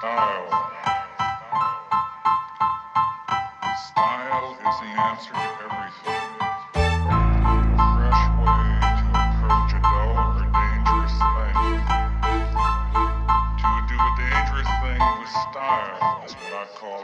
Style is the answer to everything. A fresh way to approach a dull or dangerous thing. To do a dangerous thing with style is what I call